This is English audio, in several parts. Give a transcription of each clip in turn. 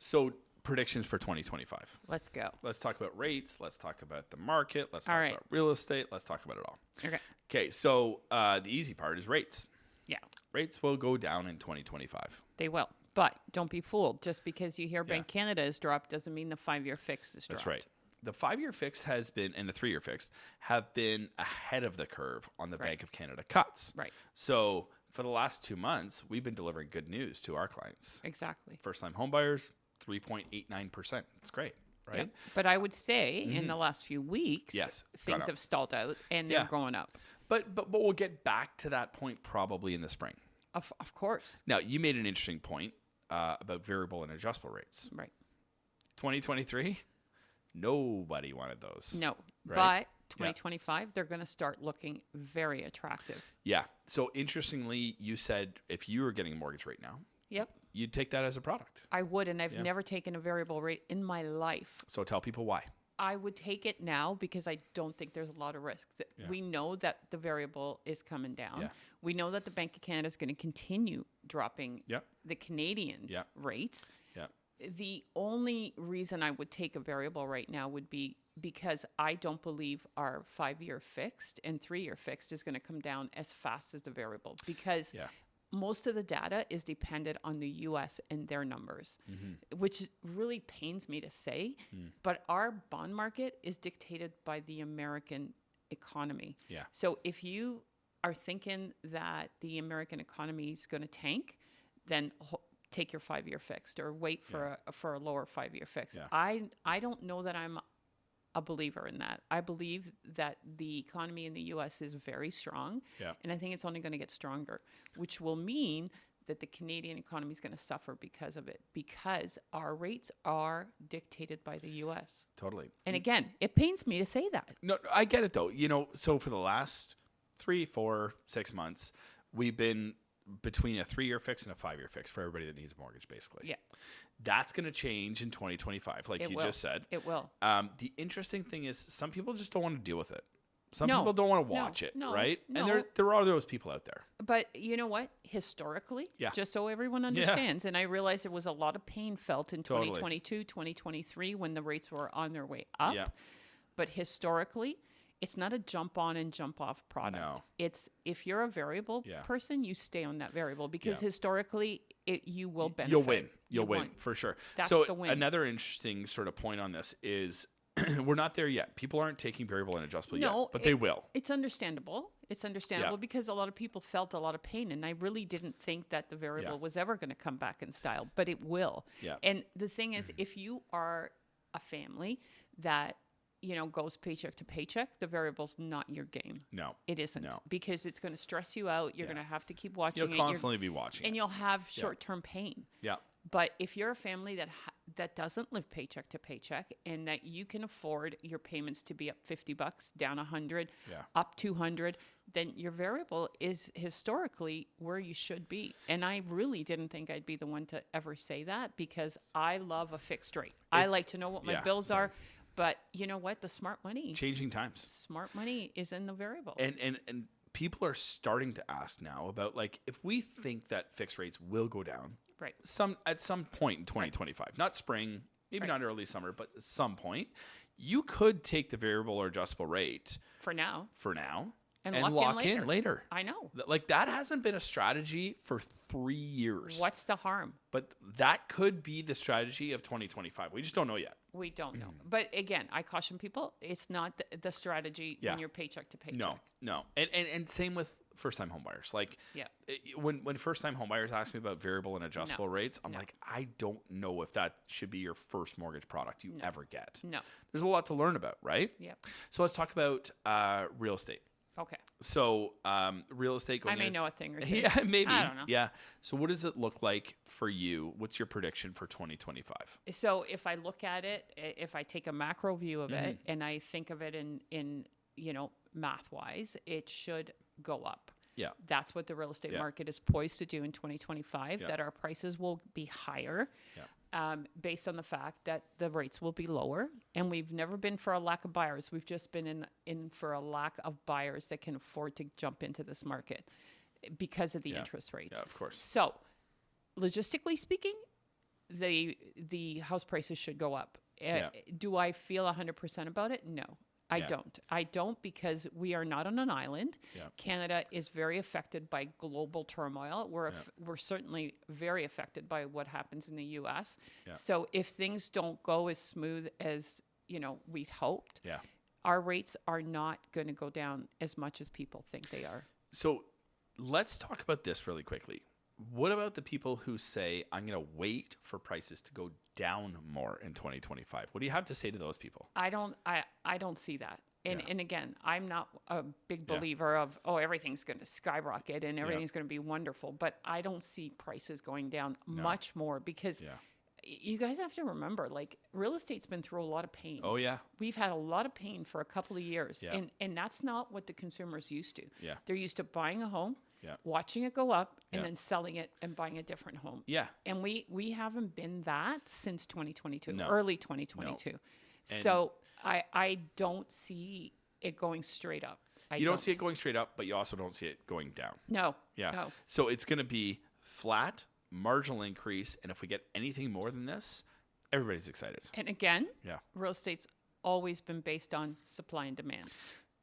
So predictions for 2025. Let's go. Let's talk about rates. Let's talk about the market. Let's talk All right. about real estate. Let's talk about it all. Okay. Okay. So the easy part is rates. Yeah, Rates will go down in 2025. they will. But don't be fooled. Just because you hear Bank Canada has dropped doesn't mean the 5-year fix is dropped. That's right. The 5-year fix has been, and the 3-year fix have been ahead of the curve on the Bank of Canada cuts. Right. So for the last 2 months, we've been delivering good news to our clients. Exactly. First-time homebuyers, 3.89%. It's great, right? Yep. But I would say in the last few weeks, Yes, it's gone things up. have stalled out and they're going up. But we'll get back to that point probably in the spring. Of course. Now, you made an interesting point about variable and adjustable rates. Right. 2023, nobody wanted those. No. Right? But 2025, they're going to start looking very attractive. Yeah. So interestingly, you said if you were getting a mortgage rate now, Yep. you'd take that as a product. I would, and I've never taken a variable rate in my life. So tell people why. I would take it now because I don't think there's a lot of risk. We know that the variable is coming down. Yeah. We know that the Bank of Canada is going to continue dropping Yep. the Canadian rates. Yeah. The only reason I would take a variable right now would be because I don't believe our 5-year fixed and 3-year fixed is going to come down as fast as the variable because most of the data is dependent on the US and their numbers, which really pains me to say, but our bond market is dictated by the American economy. Yeah. So if you are thinking that the American economy is going to tank, then take your 5-year fixed or wait for a lower 5-year fix. Yeah. I don't know that I'm a believer in that. I believe that the economy in the U.S. is very strong, and I think it's only going to get stronger, which will mean that the Canadian economy is going to suffer because of it, because our rates are dictated by the U.S. Totally. And again, it pains me to say that. No, I get it though. So for the last 3, 4, 6 months, we've been between a 3-year fix and a 5-year fix for everybody that needs a mortgage, basically. Yeah. That's going to change in 2025, like you just said. It will. The interesting thing is some people just don't want to deal with it. Some people don't want to watch it, right? And there are those people out there. But you know what? Historically, just so everyone understands, and I realize there was a lot of pain felt in 2022, 2023 when the rates were on their way up. Yeah. But historically, it's not a jump on and jump off product. No. It's if you're a variable person, you stay on that variable because historically you will benefit. You'll win for sure. That's so the win. Another interesting sort of point on this is we're not there yet. People aren't taking variable and adjustable yet, but they will. It's understandable. It's understandable because a lot of people felt a lot of pain, and I really didn't think that the variable was ever going to come back in style, but it will. Yeah. And the thing is, if you are a family that goes paycheck to paycheck, the variable's not your game. No. It isn't. No. Because it's going to stress you out. You're going to have to keep watching You'll constantly be watching and you'll have short-term pain. Yeah. But if you're a family that doesn't live paycheck to paycheck and that you can afford your payments to be up $50, down $100, up $200, then your variable is historically where you should be. And I really didn't think I'd be the one to ever say that because I love a fixed rate. I like to know what my bills are. But you know what? The smart money. Changing times. Smart money is in the variable. And people are starting to ask now about if we think that fixed rates will go down. Right. At some point in 2025. Not spring, maybe not early summer, but at some point, you could take the variable or adjustable rate for now. And lock in later. I know. That hasn't been a strategy for 3 years. What's the harm? But that could be the strategy of 2025. We just don't know yet. We don't know. But again, I caution people, it's not the strategy when you're paycheck to paycheck. No. And same with first-time homebuyers. When first-time homebuyers ask me about variable and adjustable rates, I'm like, I don't know if that should be your first mortgage product you ever get. No. There's a lot to learn about, right? Yep. So let's talk about real estate. Okay. So real estate going I may know a thing or two. Yeah, maybe. I don't know. Yeah. So what does it look like for you? What's your prediction for 2025? So if I look at it, if I take a macro view of it and I think of it in math-wise, it should go up. Yeah. That's what the real estate market is poised to do in 2025, that our prices will be higher. Yeah. Based on the fact that the rates will be lower. And we've never been for a lack of buyers. We've just been in for a lack of buyers that can afford to jump into this market because of the interest rates. Yeah, of course. So logistically speaking, the house prices should go up. Yeah. Do I feel 100% about it? No. I don't. I don't, because we are not on an island. Yeah. Canada is very affected by global turmoil. We're certainly very affected by what happens in the U.S. Yeah. So if things don't go as smooth as we'd hoped, our rates are not going to go down as much as people think they are. So let's talk about this really quickly. What about the people who say, I'm going to wait for prices to go down more in 2025? What do you have to say to those people? I don't see that. And again, I'm not a big believer of, everything's going to skyrocket and everything's going to be wonderful. But I don't see prices going down much more, because you guys have to remember, like, real estate's been through a lot of pain. Oh, yeah. We've had a lot of pain for a couple of years. Yeah. And that's not what the consumer's used to. Yeah. They're used to buying a home, watching it go up, and then selling it and buying a different home. Yeah. And we haven't been that since 2022, No. early 2022. No. So I don't see it going straight up. You don't see it going straight up, but you also don't see it going down. No. Yeah. No. So it's going to be flat, marginal increase, and if we get anything more than this, everybody's excited. And again, real estate's always been based on supply and demand.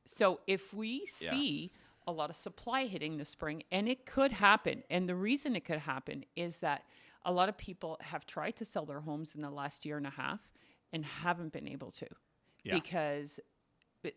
So if we see a lot of supply hitting this spring, and it could happen, and the reason it could happen is that a lot of people have tried to sell their homes in the last year and a half and haven't been able to because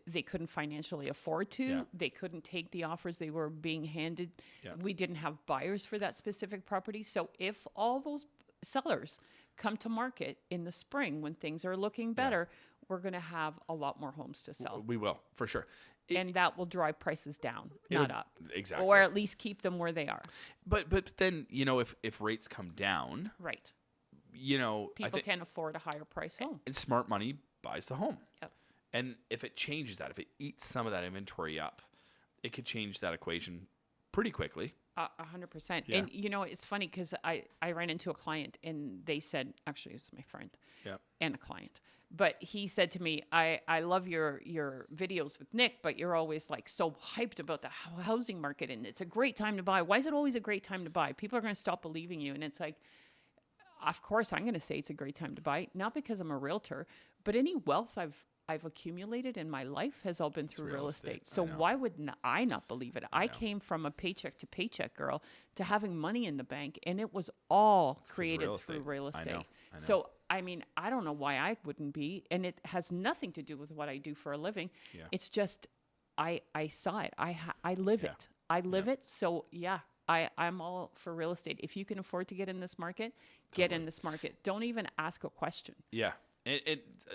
they couldn't financially afford to. Yeah. They couldn't take the offers they were being handed. Yeah. We didn't have buyers for that specific property. So if all those sellers come to market in the spring when things are looking better, we're going to have a lot more homes to sell. We will, for sure. And that will drive prices down, not up. Exactly. Or at least keep them where they are. But then, if rates come down, right. People can afford a higher price home. And smart money buys the home. Yep. And if it changes that, if it eats some of that inventory up, it could change that equation pretty quickly. 100%. Yeah. And, it's funny because I ran into a client and they said, actually, it was my friend and a client. But he said to me, I love your videos with Nick, but you're always like so hyped about the housing market and it's a great time to buy. Why is it always a great time to buy? People are going to stop believing you. And it's like, of course, I'm going to say it's a great time to buy, not because I'm a realtor, but any wealth I've accumulated in my life has all been through real estate. So why would I not believe it? I came from a paycheck to paycheck girl to having money in the bank, and it was all created through real estate. I know. So, I mean, I don't know why I wouldn't be, and it has nothing to do with what I do for a living. Yeah. It's just I saw it. I live it. I live it. So, I'm all for real estate. If you can afford to get in this market, get in this market. Don't even ask a question. Yeah.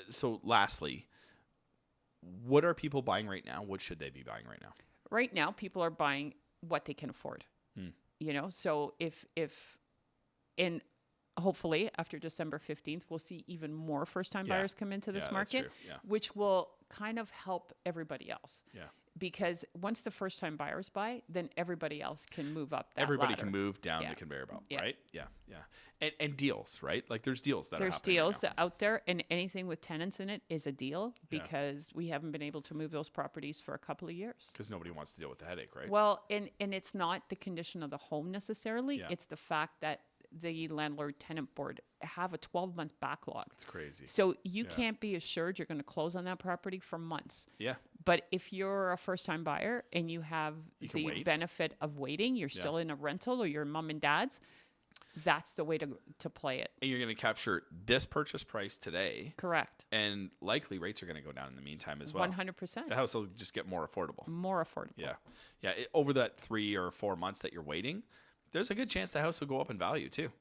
So lastly, what are people buying right now? What should they be buying right now? Right now, people are buying what they can afford. So and hopefully after December 15th, we'll see even more first-time buyers come into this market, which will kind of help everybody else. Yeah. Because once the first-time buyers buy, then everybody else can move up that Everybody ladder. can move down the conveyor belt, right? Yeah. And deals, right? Like there's deals that are happening deals right out there, and anything with tenants in it is a deal because we haven't been able to move those properties for a couple of years. Because nobody wants to deal with the headache, right? Well, and it's not the condition of the home necessarily. It's the fact that the landlord-tenant board have a 12-month backlog. It's crazy. So you can't be assured you're going to close on that property for months. Yeah. But if you're a first-time buyer and you have the benefit of waiting, you're still in a rental or your mom and dad's, that's the way to play it. And you're going to capture this purchase price today. Correct. And likely rates are going to go down in the meantime as well. 100%. The house will just get more affordable. More affordable. Yeah. Over that 3 or 4 months that you're waiting, there's a good chance the house will go up in value too.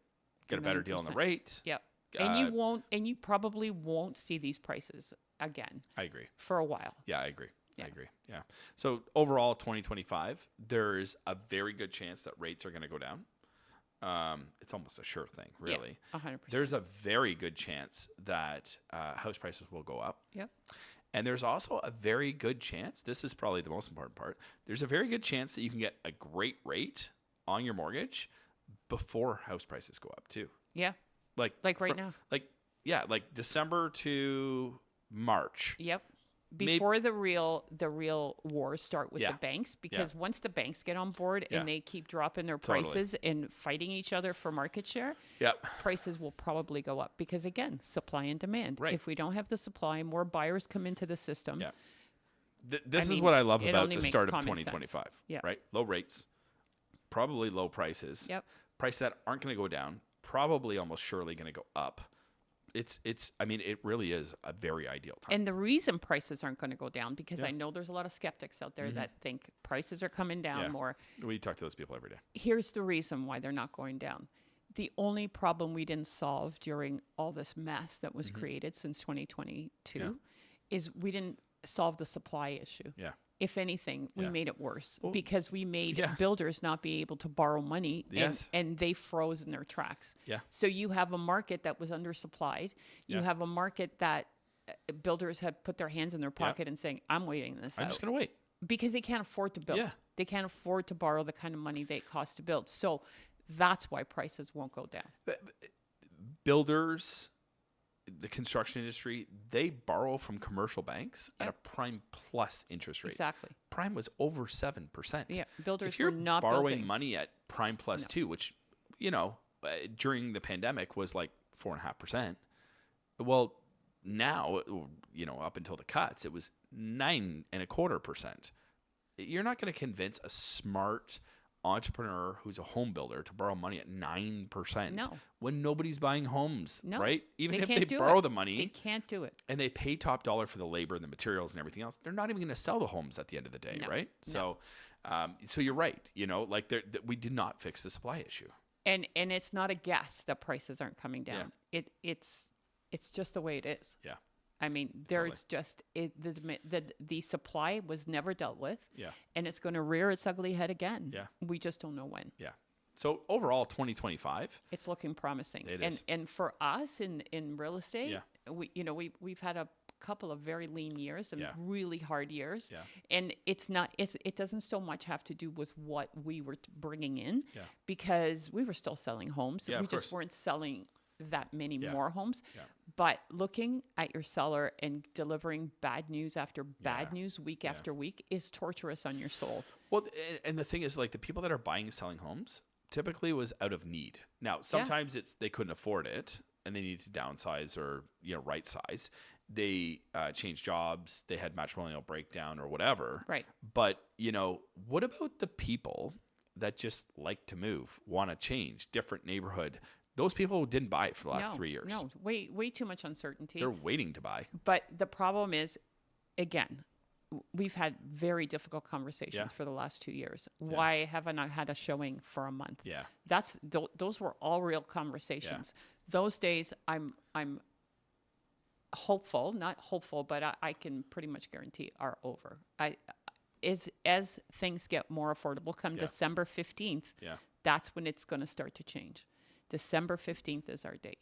Get a better deal on the rate. Yep. And you probably won't see these prices again. I agree. For a while. Yeah, I agree. Yeah. So overall, 2025, there's a very good chance that rates are going to go down. It's almost a sure thing, really. Yeah, 100%. There's a very good chance that house prices will go up. Yep. And there's also a very good chance, this is probably the most important part, there's a very good chance that you can get a great rate on your mortgage before house prices go up too. Yeah. Like right now. Like December to March. Yep. before the real wars start with the banks, because once the banks get on board and they keep dropping their prices and fighting each other for market share, prices will probably go up because, again, supply and demand. If we don't have the supply, more buyers come into the system. This is what I love about the start of 2025, right? Low rates, probably low prices, prices that aren't going to go down, probably almost surely going to go up. I mean, it really is a very ideal time. And the reason prices aren't going to go down, because I know there's a lot of skeptics out there that think prices are coming down more. We talk to those people every day. Here's the reason why they're not going down. The only problem we didn't solve during all this mess that was created since 2022 is we didn't solve the supply issue. If anything, we made it worse because we made builders not be able to borrow money and they froze in their tracks. So you have a market that was undersupplied. You have a market that builders have put their hands in their pocket and saying, I'm waiting this out. I'm just going to wait. Because they can't afford to build. They can't afford to borrow the kind of money they cost to build. So that's why prices won't go down. Builders, the construction industry, they borrow from commercial banks at a prime plus interest rate. Exactly. Prime was over 7%. Yeah, builders if you're were not borrowing building money at prime plus 2, which, during the pandemic was like 4.5%. Well, now, up until the cuts, it was 9.25%. You're not going to convince a smart entrepreneur who's a home builder to borrow money at 9% when nobody's buying homes, right? Even if they borrow the money, they can't do it. And they pay top dollar for the labor and the materials and everything else. They're not even going to sell the homes at the end of the day, right? So, so you're right. We did not fix the supply issue. And it's not a guess that prices aren't coming down. It's just the way it is. Yeah. I mean, there's just the supply was never dealt with, and it's going to rear its ugly head again. We just don't know when. So overall, 2025, it's looking promising. It is. And for us in real estate, we've had a couple of very lean years and really hard years, and it doesn't so much have to do with what we were bringing in, because we were still selling homes. We just weren't selling that many more homes. But looking at your seller and delivering bad news after bad news week after week is torturous on your soul. Well, and the thing is, like, the people that are buying and selling homes typically was out of need. Now, sometimes it's they couldn't afford it and they needed to downsize or right size. They changed jobs, they had matrimonial breakdown or whatever. Right. But what about the people that just like to move, want to change, different neighborhood? Those people didn't buy it for the last 3 years. No, way too much uncertainty. They're waiting to buy. But the problem is, again, we've had very difficult conversations for the last 2 years. Why haven't I had a showing for a month? Those were all real conversations. Those days, I'm hopeful, not hopeful, but I can pretty much guarantee are over. As things get more affordable, come December 15th, that's when it's going to start to change. December 15th is our date.